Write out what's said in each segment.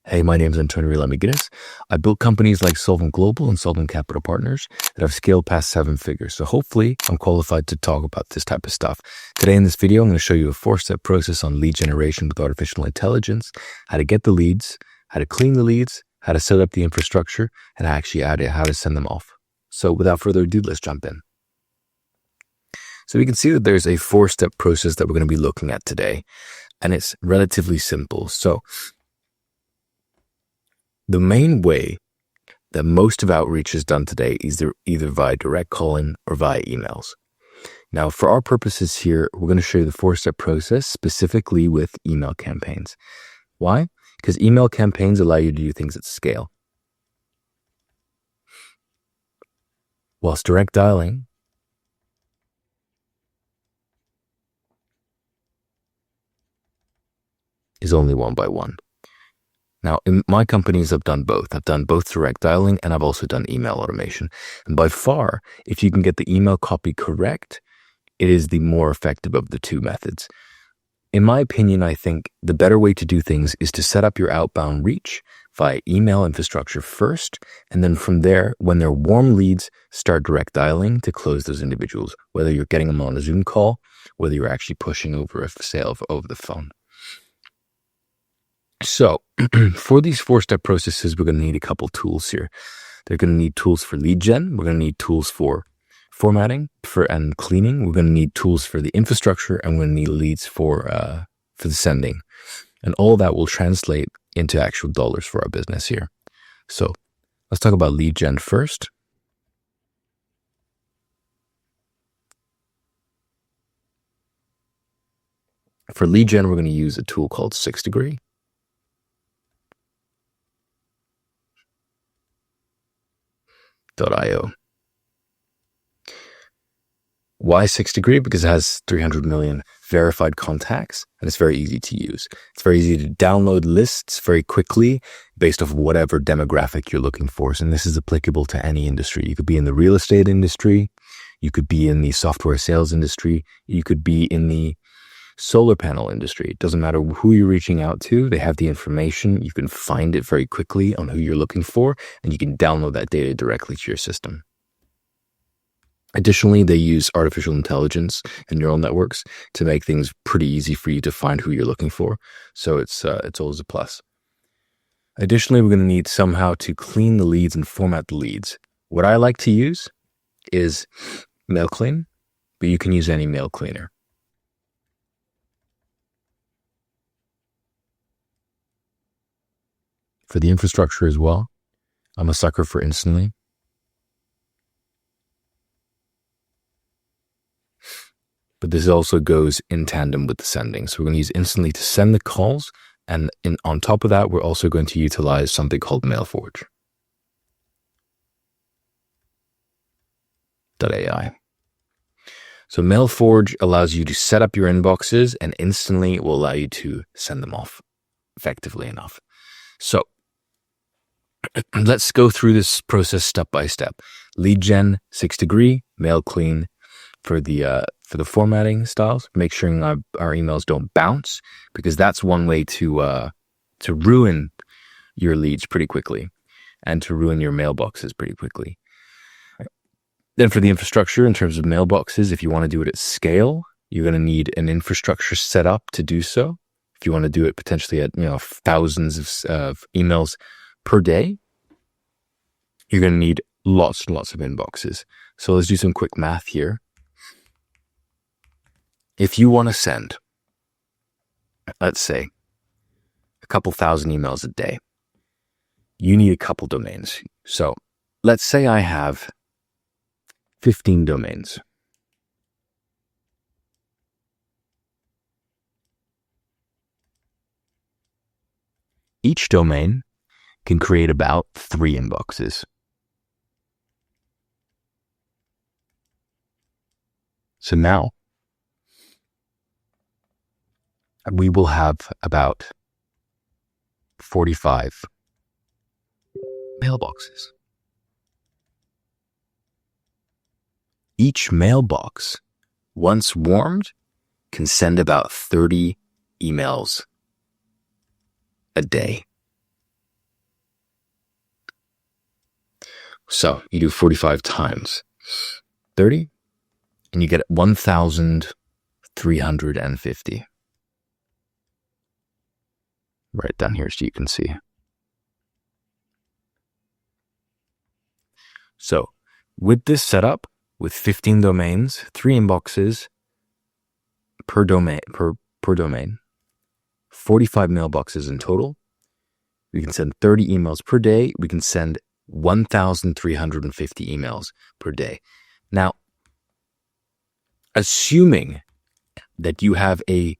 Hey, my name is Antonio Lamiguinis. I built companies like Solvent Global and Solvent Capital Partners that have scaled past 7 figures. So hopefully I'm qualified to talk about this type of stuff. Today in this video, I'm going to show you a 4-step process on lead generation with artificial intelligence, how to get the leads, how to clean the leads, how to set up the infrastructure, and how to send them off. So without further ado, let's jump in. So we can see that there's a 4-step process that we're going to be looking at today, and it's relatively simple. So the main way that most of outreach is done today is either via direct calling or via emails. Now, for our purposes here, we're going to show you the 4-step process specifically with email campaigns. Why? Because email campaigns allow you to do things at scale. Whilst direct dialing is only one by one. Now, in my companies, I've done both. I've done both direct dialing and I've also done email automation. And by far, if you can get the email copy correct, it is the more effective of the two methods. In my opinion, I think the better way to do things is to set up your outbound reach via email infrastructure first. And then from there, when they're warm leads, start direct dialing to close those individuals, whether you're getting them on a Zoom call, whether you're actually pushing over a sale over the phone. So for these 4-step processes, we're going to need a couple tools here. They're going to need tools for lead gen. We're going to need tools for formatting and cleaning. We're going to need tools for the infrastructure, and we're going to need leads for the sending. And all that will translate into actual dollars for our business here. So let's talk about lead gen first. For lead gen, we're going to use a tool called 6degree. .io. Why 6degree? Because it has 300 million verified contacts and it's very easy to use. It's very easy to download lists very quickly based off whatever demographic you're looking for. And this is applicable to any industry. You could be in the real estate industry. You could be in the software sales industry. You could be in the solar panel industry. It doesn't matter who you're reaching out to. They have the information. You can find it very quickly on who you're looking for, and you can download that data directly to your system. Additionally, they use artificial intelligence and neural networks to make things pretty easy for you to find who you're looking for. So it's always a plus. Additionally, we're going to need somehow to clean the leads and format the leads. What I like to use is Mail Clean, but you can use any mail cleaner. For the infrastructure as well, I'm a sucker for Instantly. But this also goes in tandem with the sending. So we're going to use Instantly to send the calls. And on top of that, we're also going to utilize something called MailForge. .ai. So MailForge allows you to set up your inboxes, and Instantly it will allow you to send them off effectively enough. So let's go through this process step by step. Lead gen, 6degree, mail clean for the formatting styles. Make sure our emails don't bounce, because that's one way to ruin your leads pretty quickly and to ruin your mailboxes pretty quickly. Then for the infrastructure, in terms of mailboxes, if you want to do it at scale, you're going to need an infrastructure set up to do so. If you want to do it potentially at thousands of emails per day, you're going to need lots and lots of inboxes. So let's do some quick math here. If you want to send, let's say, a couple thousand emails a day, you need a couple domains. So let's say I have 15 domains. Each domain can create about 3 inboxes. So now we will have about 45 mailboxes. Each mailbox, once warmed, can send about 30 emails a day. So you do 45 times 30 and you get 1,350. Right down here so you can see. So with this setup, with 15 domains, 3 inboxes per domain, 45 mailboxes in total, we can send 30 emails per day. We can send 1,350 emails per day. Now, assuming that you have a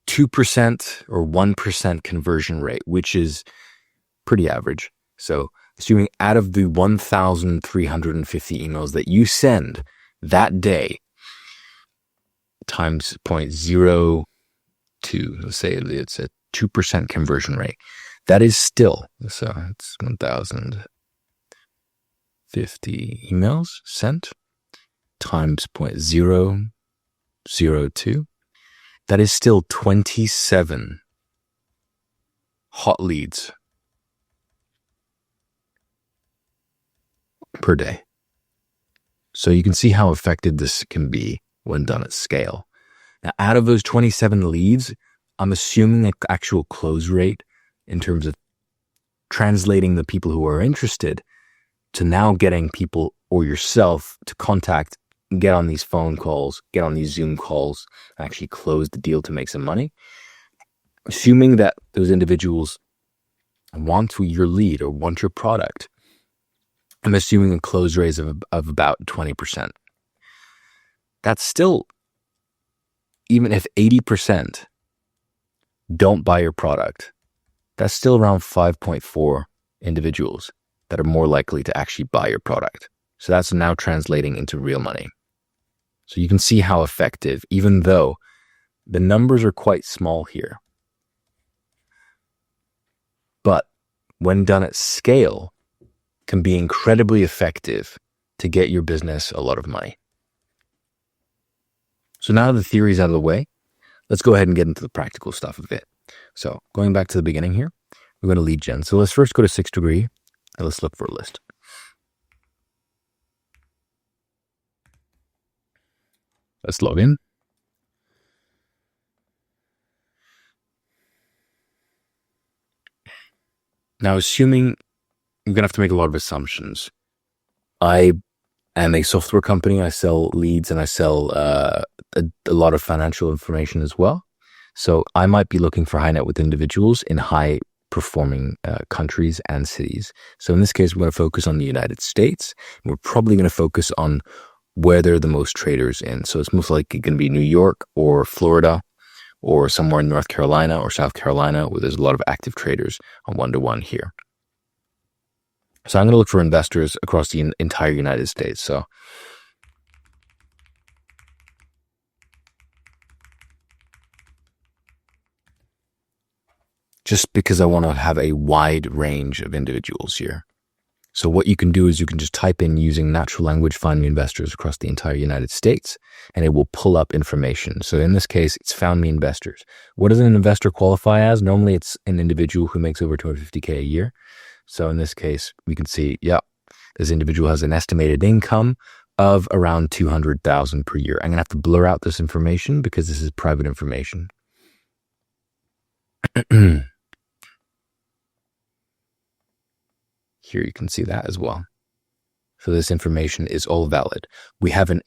2% or 1% conversion rate, which is pretty average. So assuming out of the 1,350 emails that you send that day times 0.02, let's say it's a 2% conversion rate. That is still, so it's 1,050 emails sent times 0.002. That is still 27 hot leads per day. So you can see how effective this can be when done at scale. Now, out of those 27 leads, I'm assuming the actual close rate in terms of translating the people who are interested to now getting people or yourself to contact, get on these phone calls, get on these Zoom calls, actually close the deal to make some money. Assuming that those individuals want your lead or want your product, I'm assuming a close rate of about 20%. That's still, even if 80% don't buy your product, that's still around 5.4 individuals that are more likely to actually buy your product. So that's now translating into real money. So you can see how effective, even though the numbers are quite small here. But when done at scale, can be incredibly effective to get your business a lot of money. So now the theory's out of the way, let's go ahead and get into the practical stuff of it. So going back to the beginning here, we're going to lead gen. So let's first go to 6degree and let's look for a list. Let's log in. Now, assuming you're going to have to make a lot of assumptions. I am a software company. I sell leads and I sell a lot of financial information as well. So I might be looking for high net worth individuals in high performing countries and cities. So in this case, we're going to focus on the United States. We're probably going to focus on where there are the most traders in. So it's most likely going to be New York or Florida or somewhere in North Carolina or South Carolina where there's a lot of active traders on one-to-one here. So I'm going to look for investors across the entire United States. So just because I want to have a wide range of individuals here. So what you can do is you can just type in using natural language, find me investors across the entire United States, and it will pull up information. So in this case, it's found me investors. What does an investor qualify as? Normally it's an individual who makes over $250K a year. So in this case, we can see, this individual has an estimated income of around $200,000 per year. I'm going to have to blur out this information because this is private information. Here you can see that as well. So this information is all valid. We have an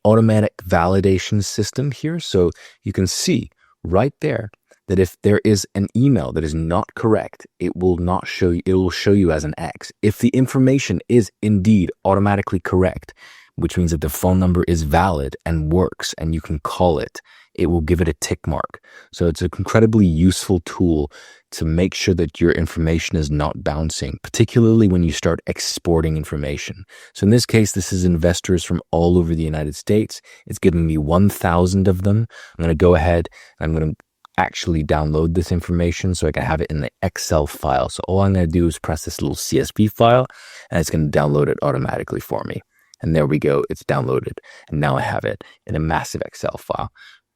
automatic validation system here. So you can see right there that if there is an email that is not correct, it will not show you, it will show you as an X. If the information is indeed automatically correct, which means that the phone number is valid and works and you can call it, it will give it a tick mark. So it's an incredibly useful tool to make sure that your information is not bouncing, particularly when you start exporting information. So in this case, this is investors from all over the United States. It's giving me 1,000 of them. I'm going to go ahead and I'm going to actually download this information so I can have it in the Excel file. So all I'm going to do is press this little CSV file and it's going to download it automatically for me. And there we go. It's downloaded. And now I have it in a massive Excel file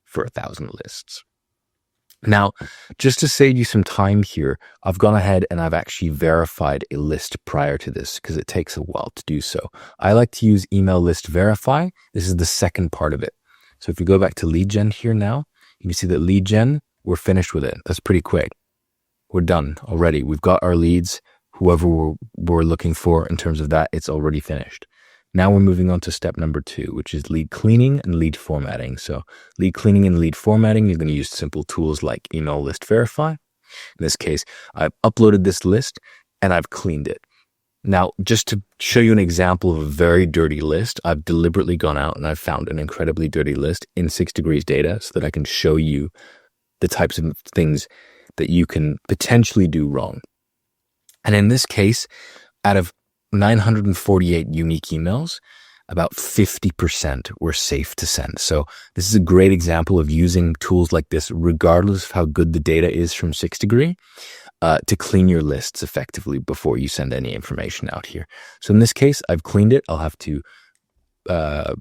for 1,000 lists. Now, just to save you some time here, I've gone ahead and I've actually verified a list prior to this because it takes a while to do so. I like to use email list verify. This is the second part of it. So if we go back to lead gen here now, you can see that lead gen, we're finished with it. That's pretty quick. We're done already. We've got our leads, whoever we're looking for in terms of that, it's already finished. Now we're moving on to step number 2, which is lead cleaning and lead formatting. So lead cleaning and lead formatting, you're going to use simple tools like email list verify. In this case, I've uploaded this list and I've cleaned it. Now, just to show you an example of a very dirty list, I've deliberately gone out and I've found an incredibly dirty list in 6 degrees data so that I can show you the types of things that you can potentially do wrong. And in this case, out of 948 unique emails, about 50% were safe to send. So this is a great example of using tools like this, regardless of how good the data is from 6 degree, to clean your lists effectively before you send any information out here. So in this case, I've cleaned it. I'll have to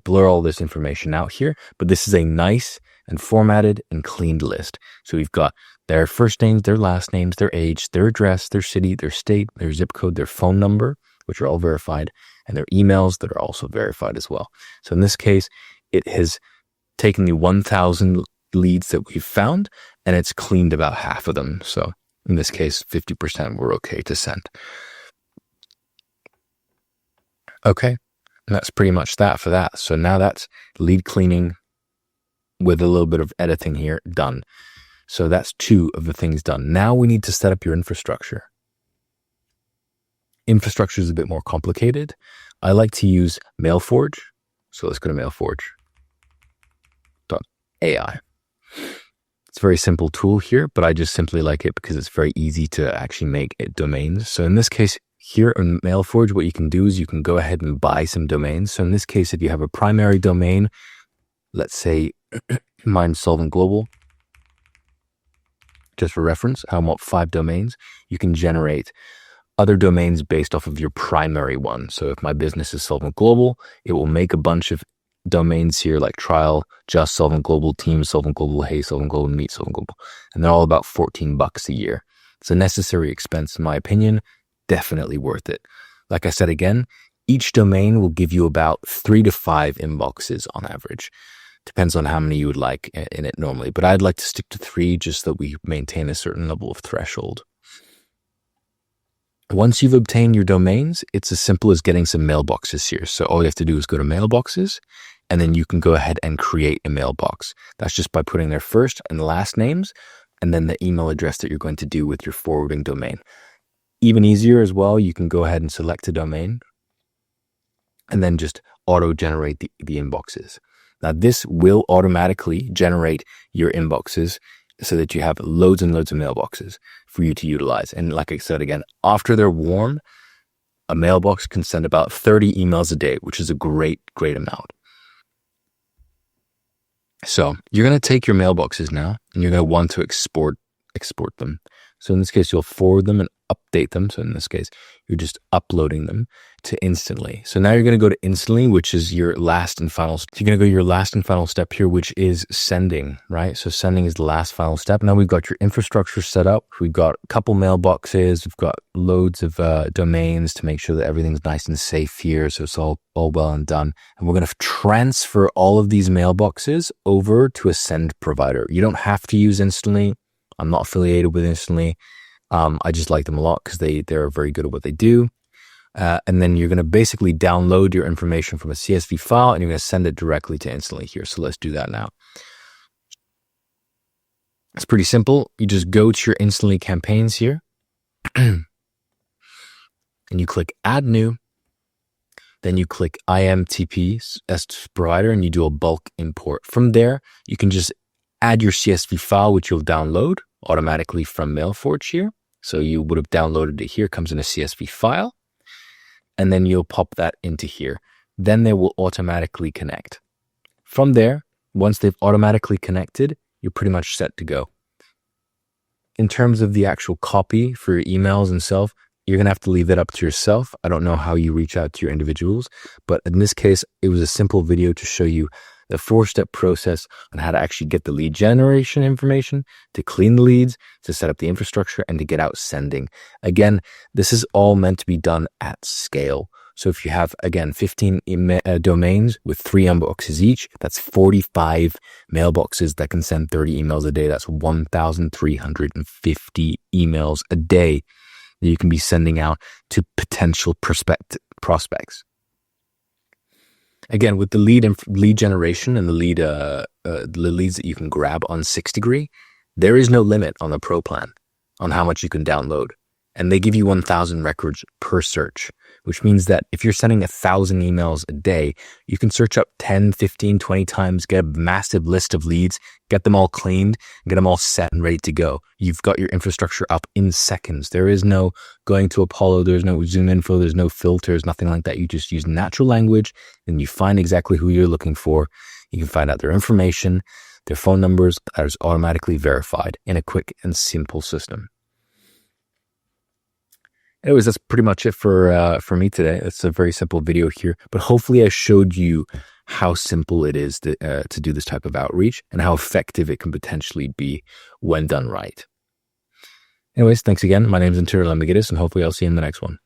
blur all this information out here, but this is a nice and formatted and cleaned list. So we've got their first names, their last names, their age, their address, their city, their state, their zip code, their phone number, which are all verified, and their emails that are also verified as well. So in this case, it has taken the 1,000 leads that we've found, and it's cleaned about half of them. So in this case, 50% were okay to send. Okay, and that's pretty much that for that. So now that's lead cleaning with a little bit of editing here, done. So that's 2 of the things done. Now we need to set up your infrastructure. Infrastructure is a bit more complicated. I like to use MailForge. So let's go to mailforge.ai. It's a very simple tool here, but I just simply like it because it's very easy to actually make it domains. So in this case, here on MailForge, what you can do is you can go ahead and buy some domains. So in this case, if you have a primary domain, let's say mine's Solvent Global, just for reference, I want 5 domains. You can generate other domains based off of your primary one. So if my business is Solvent Global, it will make a bunch of domains here like trial, just Solvent Global, team Solvent Global, hey Solvent Global, meet Solvent Global. And they're all about $14 a year. It's a necessary expense, in my opinion, definitely worth it. Like I said again, each domain will give you about 3 to 5 inboxes on average. Depends on how many you would like in it normally, but I'd like to stick to 3 just so we maintain a certain level of threshold. Once you've obtained your domains, it's as simple as getting some mailboxes here. So all you have to do is go to mailboxes, and then you can go ahead and create a mailbox. That's just by putting their first and last names, and then the email address that you're going to do with your forwarding domain. Even easier as well, you can go ahead and select a domain, and then just auto-generate the inboxes. Now this will automatically generate your inboxes so that you have loads and loads of mailboxes for you to utilize. And like I said again, after they're warm, a mailbox can send about 30 emails a day, which is a great amount. So you're going to take your mailboxes now and you're going to want to export them. So in this case, you'll forward them and update them. So in this case, you're just uploading them to Instantly. So now you're going to go to Instantly, which is your last and final. So you're going to go to your last and final step here, which is sending, right? So sending is the last final step. Now we've got your infrastructure set up. We've got a couple mailboxes. We've got loads of domains to make sure that everything's nice and safe here. So it's all well and done. And we're going to transfer all of these mailboxes over to a send provider. You don't have to use Instantly. I'm not affiliated with Instantly. I just like them a lot because they're very good at what they do. And then you're going to basically download your information from a CSV file and you're going to send it directly to Instantly here. So let's do that now. It's pretty simple. You just go to your Instantly campaigns here and you click add new. Then you click IMTP as provider and you do a bulk import. From there, you can just add your CSV file, which you'll download automatically from MailForge here. So you would have downloaded it here, comes in a CSV file, and then you'll pop that into here. Then they will automatically connect. From there, once they've automatically connected, you're pretty much set to go. In terms of the actual copy for your emails and stuff, you're going to have to leave that up to yourself. I don't know how you reach out to your individuals, but in this case, it was a simple video to show you the 4-step process on how to actually get the lead generation information, to clean the leads, to set up the infrastructure, and to get out sending. Again, this is all meant to be done at scale. So if you have, again, 15 domains with 3 inboxes each, that's 45 mailboxes that can send 30 emails a day. That's 1,350 emails a day that you can be sending out to potential prospects. Again, with the lead generation and the leads that you can grab on 6degree, there is no limit on the Pro plan on how much you can download. And they give you 1,000 records per search, which means that if you're sending 1,000 emails a day, you can search up 10, 15, 20 times, get a massive list of leads, get them all cleaned, get them all set and ready to go. You've got your infrastructure up in seconds. There is no going to Apollo, there's no Zoom info, there's no filters, nothing like that. You just use natural language and you find exactly who you're looking for. You can find out their information, their phone numbers that is automatically verified in a quick and simple system. Anyways, that's pretty much it for me today. It's a very simple video here, but hopefully I showed you how simple it is to do this type of outreach and how effective it can potentially be when done right. Anyways, thanks again. My name is Interior Lamagidis, and hopefully I'll see you in the next one.